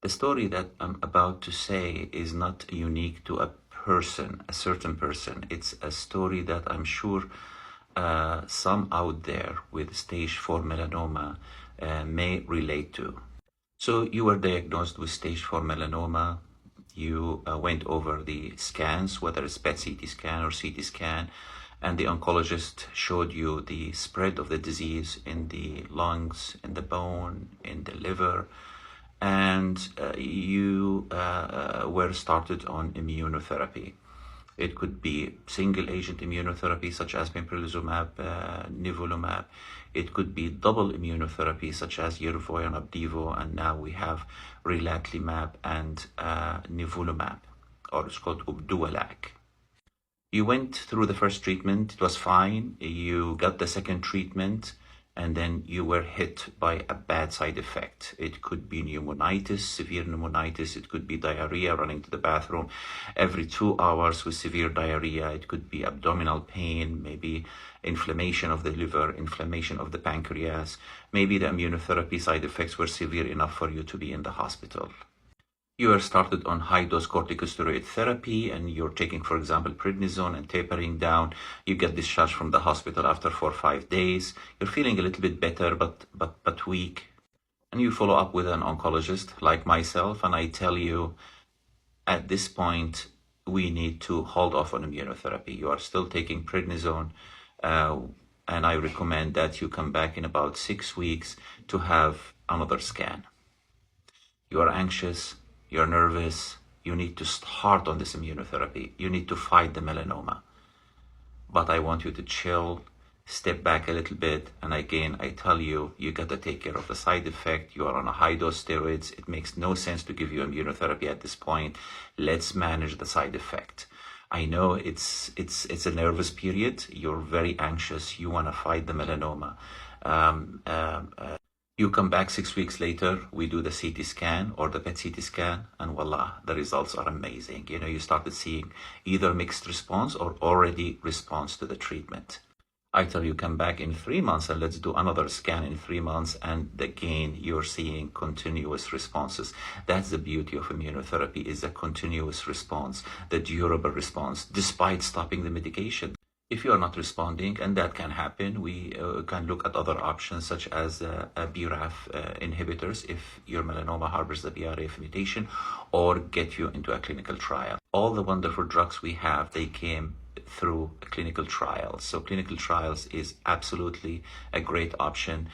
The story that I'm about to say is not unique to a person, a certain person. It's a story that I'm sure some out there with stage 4 melanoma may relate to. So you were diagnosed with stage 4 melanoma. You went over the scans, whether it's PET-CT scan or CT scan, and the oncologist showed you the spread of the disease in the lungs, in the bone, in the liver, and you were started on immunotherapy. It could be single agent immunotherapy such as pembrolizumab, nivolumab. It could be double immunotherapy such as Yervoy and Opdivo, and now we have relatlimab and nivolumab, or it's called Opdualag. You went through the first treatment, it was fine. You got the second treatment, and then you were hit by a bad side effect. It could be pneumonitis, severe pneumonitis. It could be diarrhea, running to the bathroom every 2 hours with severe diarrhea. It could be abdominal pain, maybe inflammation of the liver, inflammation of the pancreas. Maybe the immunotherapy side effects were severe enough for you to be in the hospital. You are started on high-dose corticosteroid therapy, and you're taking, for example, prednisone and tapering down. You get discharged from the hospital after 4 or 5 days. You're feeling a little bit better, but weak. And you follow up with an oncologist like myself, and I tell you, at this point, we need to hold off on immunotherapy. You are still taking prednisone, and I recommend that you come back in about 6 weeks to have another scan. You are anxious. You're nervous, you need to start on this immunotherapy. You need to fight the melanoma. But I want you to chill, step back a little bit, and again, I tell you, you got to take care of the side effect. You are on a high-dose steroids. It makes no sense to give you immunotherapy at this point. Let's manage the side effect. I know it's a nervous period. You're very anxious. You want to fight the melanoma. You come back 6 weeks later, we do the CT scan or the PET-CT scan, and voila, the results are amazing. You know, you started seeing either mixed response or already response to the treatment. I tell you, come back in 3 months and let's do another scan in 3 months, and again, you're seeing continuous responses. That's the beauty of immunotherapy, is a continuous response, the durable response, despite stopping the medication. If you are not responding, and that can happen, we can look at other options such as BRAF inhibitors if your melanoma harbors the BRAF mutation, or get you into a clinical trial. All the wonderful drugs we have, they came through clinical trials. So clinical trials is absolutely a great option.